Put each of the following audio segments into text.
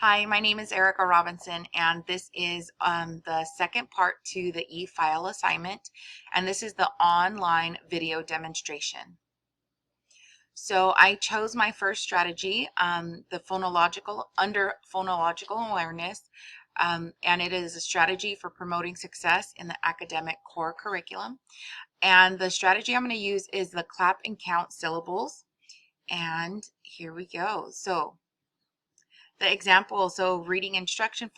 Hi, my name is Erica Robinson, and this is the second part to the e-file assignment, and this is the online video demonstration. So I chose my first strategy, the under phonological awareness, and it is a strategy for promoting success in the academic core curriculum. And the strategy I'm going to use is the clap and count syllables. And here we go. So the example, so reading instruction,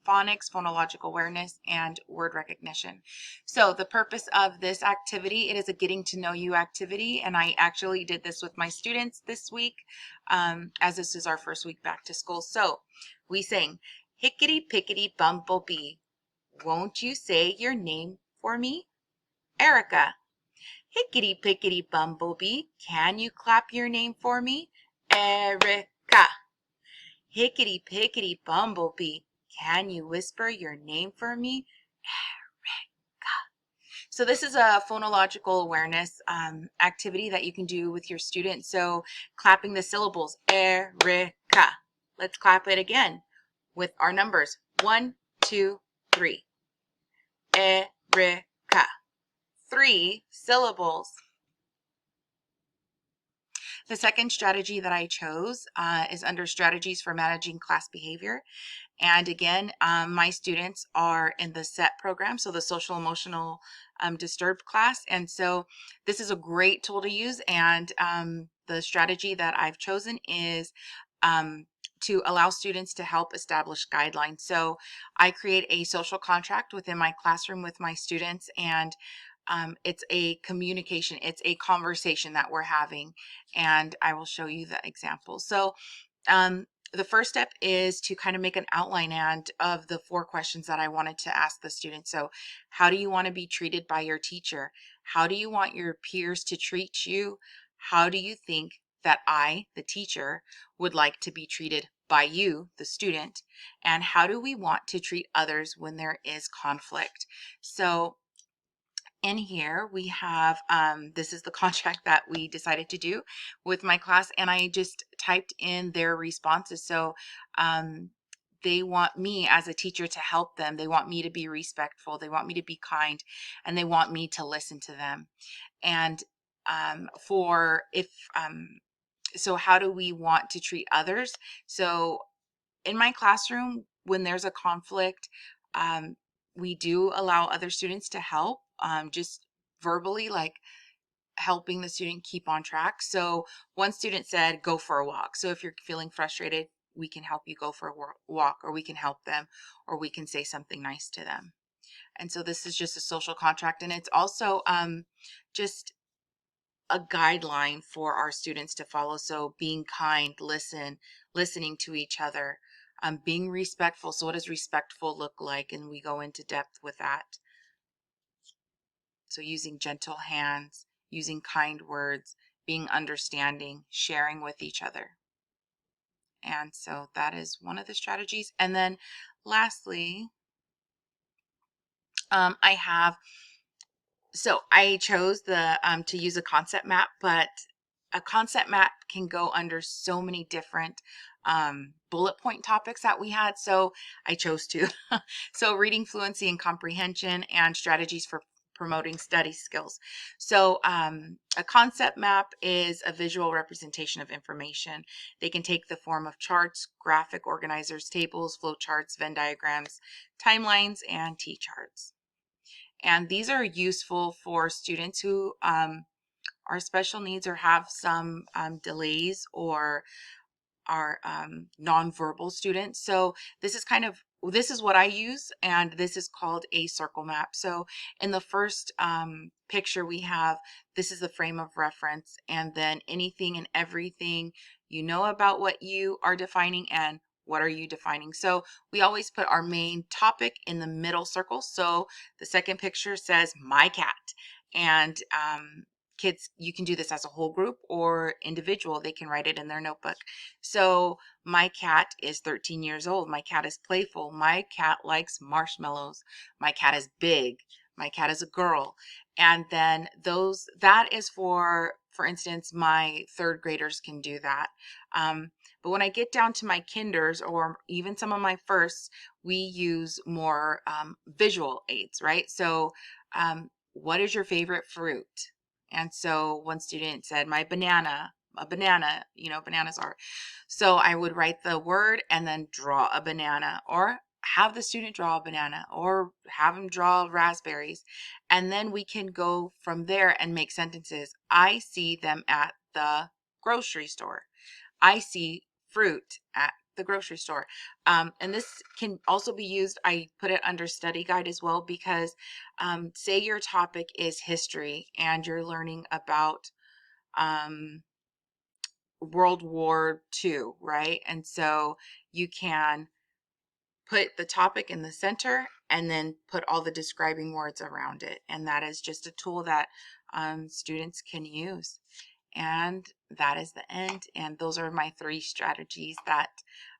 phonics, phonological awareness, and word recognition. So the purpose of this activity, it is a getting to know you activity, and I actually did this with my students this week, as this is our first week back to school. So we sang, hickety pickety bumblebee, won't you say your name for me? Erica. Hickety pickety bumblebee, can you clap your name for me? Erica. Hickety pickety bumblebee, can you whisper your name for me? So this is a phonological awareness activity that you can do with your students. So clapping the syllables, Erica. Let's clap it again with our numbers. 1, 2, 3. Erica. 3 syllables. The second strategy that I chose is under strategies for managing class behavior. And again, my students are in the SET program, so the social emotional disturbed class. And so this is a great tool to use. And the strategy that I've chosen is to allow students to help establish guidelines. So I create a social contract within my classroom with my students, and it's a communication, it's a conversation that we're having. And I will show you the example. So the first step is to kind of make an outline and of the 4 questions that I wanted to ask the students. So how do you want to be treated by your teacher? How do you want your peers to treat you? How do you think that I, the teacher, would like to be treated by you, the student? And how do we want to treat others when there is conflict? So in here we have this is the contract that we decided to do with my class, and I just typed in their responses. So they want me as a teacher to help them, they want me to be respectful, they want me to be kind, and they want me to listen to them. And for if so how do we want to treat others? So in my classroom, when there's a conflict, um, we do allow other students to help, just verbally, like helping the student keep on track. So one student said, go for a walk. So if you're feeling frustrated, we can help you go for a walk, or we can help them, or we can say something nice to them. And so this is just a social contract, and it's also just a guideline for our students to follow. So being kind, listening to each other, being respectful. So what does respectful look like? And we go into depth with that. So using gentle hands, using kind words, being understanding, sharing with each other. And so that is one of the strategies. And then lastly, I have, so I chose the to use a concept map, but a concept map can go under so many different bullet point topics that we had. So I chose two. So reading fluency and comprehension, and strategies for promoting study skills. So a concept map is a visual representation of information. They can take the form of charts, graphic organizers, tables, flow charts, Venn diagrams, timelines, and T-charts. And these are useful for students who are special needs or have some delays, or are nonverbal students. So this is what I use, and this is called a circle map. So in the first picture we have, this is the frame of reference, and then anything and everything you know about what you are defining and what are you defining. So we always put our main topic in the middle circle. So the second picture says my cat, and kids, you can do this as a whole group or individual. They can write it in their notebook. So my cat is 13 years old. My cat is playful. My cat likes marshmallows. My cat is big. My cat is a girl. And then that is for instance, my third graders can do that. But when I get down to my kinders or even some of my firsts, we use more visual aids, right? So, what is your favorite fruit? And so one student said, my banana, a banana, bananas are. So I would write the word and then draw a banana, or have the student draw a banana, or have them draw raspberries. And then we can go from there and make sentences. I see them at the grocery store. I see fruit at the grocery store. And this can also be used, I put it under study guide as well, because say your topic is history and you're learning about um, World War II, right? And so you can put the topic in the center and then put all the describing words around it. And that is just a tool that students can use. And that is the end. And those are my 3 strategies that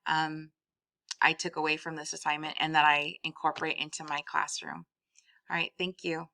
I took away from this assignment and that I incorporate into my classroom. All right. Thank you.